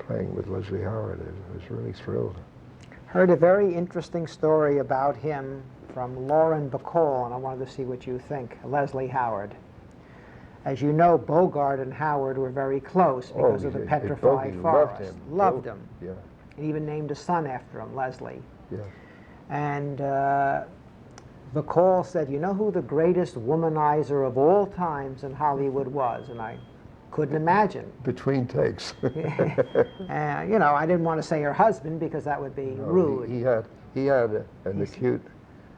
playing with Leslie Howard. I was really thrilled. Heard a very interesting story about him from Lauren Bacall, and I wanted to see what you think. Leslie Howard. As you know, Bogart and Howard were very close because of the petrified forest. Loved him. Yeah. He even named a son after him, Leslie. Yeah. And Bacall said, you know who the greatest womanizer of all times in Hollywood was? And I couldn't imagine. Between takes. You know, I didn't want to say her husband because that would be rude. He had an acute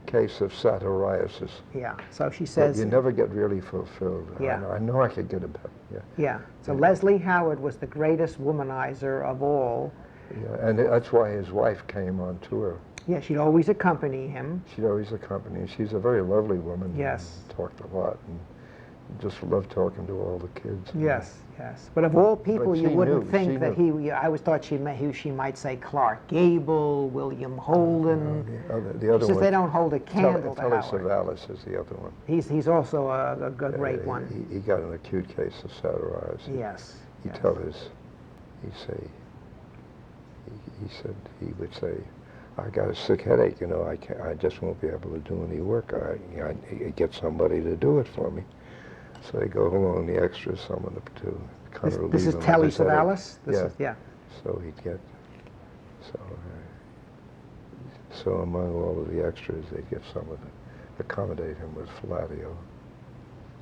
case of satyriasis. Yeah, so she says... But you never get really fulfilled. Yeah. I know I could get it back. Yeah. Yeah, so Leslie Howard was the greatest womanizer of all. Yeah, and that's why his wife came on tour. Yeah, she'd always accompany him. She'd always accompany him. She's a very lovely woman. Yes. Talked a lot and just loved talking to all the kids. Yes, yes. But of all people, you wouldn't think that he... I always thought she might say Clark Gable, William Holden. The other one. They don't hold a candle to Telly Howard. Savalas is the other one. He's also a great one. He got an acute case of satyriasis. Yes. He would say, I got a sick headache, you know, I just won't be able to do any work. I get somebody to do it for me. So they go along the extras, someone to kind of relieve him. This is Telly Savalas? Yeah. So he'd get, so among all of the extras, they'd get someone to accommodate him with Fladio.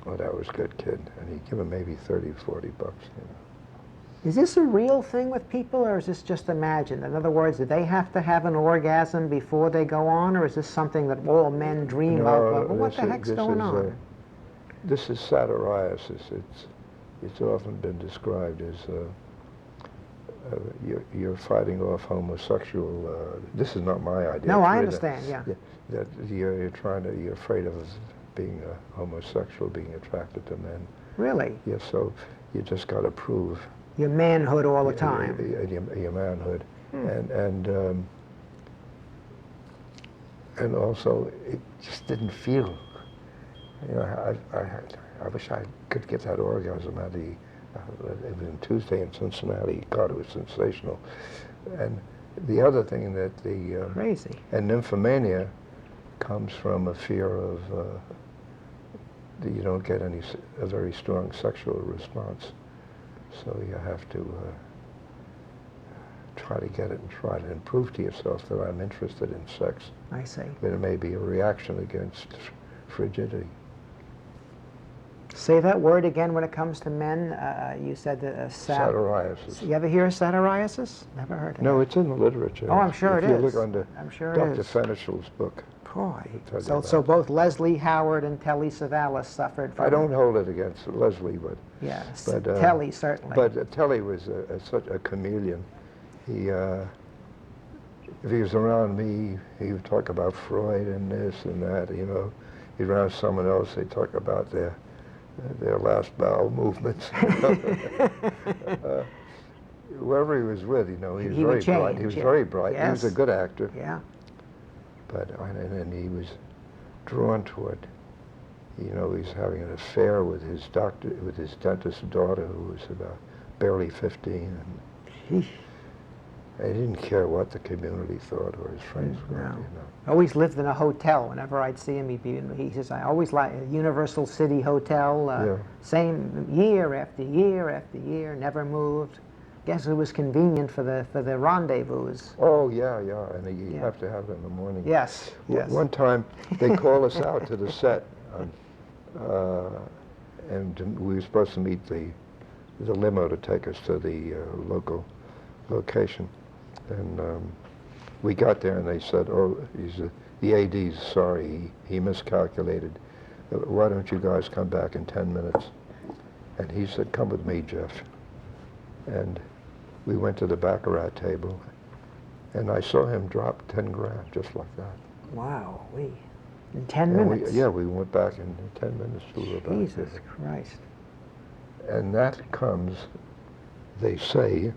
Oh, that was good, kid. And he'd give him maybe 30, 40 bucks, you know. Is this a real thing with people, or is this just imagined? In other words, do they have to have an orgasm before they go on, or is this something that all men dream of? Well, what the heck's going on? This is satyriasis. It's often been described as you're fighting off homosexual. This is not my idea. No, I understand. Yeah. That you're afraid of being a homosexual, being attracted to men. Really? Yeah. So you just got to prove your manhood all the time. Your manhood, and also it just didn't feel. You know, I wish I could get that orgasm out of the. It was on Tuesday in Cincinnati. God, it was sensational. And the other thing that the crazy and nymphomania comes from a fear of that you don't get a very strong sexual response. So you have to try to get it and try to prove to yourself that I'm interested in sex. I see. But it may be a reaction against frigidity. Say that word again when it comes to men. You said satyriasis. You ever hear of satyriasis? Never heard of it. No, it's in the literature. Oh, I'm sure it is. If you look under Dr. Fenish's book. Boy. So both Leslie Howard and Telly Savalas suffered from... I don't hold it against Leslie, but... Yes, Telly certainly. But Telly was such a chameleon. He, if he was around me, he would talk about Freud and this and that, you know. He'd around someone else, they'd talk about their last bowel movements. Whoever he was with, you know, he was very bright. He was very bright. Yes. He was a good actor. Yeah. But and he was drawn toward, you know, he's having an affair with his dentist's daughter, who was about barely 15. And he didn't care what the community thought or his friends thought, you know. Always lived in a hotel. Whenever I'd see him, he says, I always like a Universal City Hotel, same year after year after year, never moved. Guess it was convenient for the rendezvous. Oh, yeah, and you have to have it in the morning. Yes, yes. One time, they called us out to the set, and we were supposed to meet the limo to take us to the local location. And we got there, and they said, oh, the AD's sorry, he miscalculated. Why don't you guys come back in 10 minutes? And he said, come with me, Jeff. And we went to the baccarat table, and I saw him drop 10 grand just like that. Wow, in 10 minutes? We went back in 10 minutes. Jesus Christ. And that comes, they say,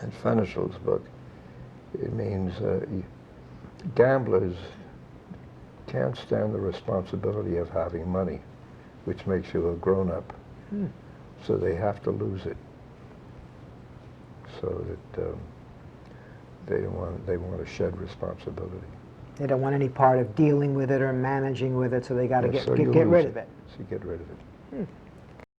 in Fenishal's book, it means gamblers can't stand the responsibility of having money, which makes you a grown-up. So they have to lose it. so that they want to shed responsibility. They don't want any part of dealing with it or managing with it, so they got to Yeah, get so you rid lose of it. So you get rid of it.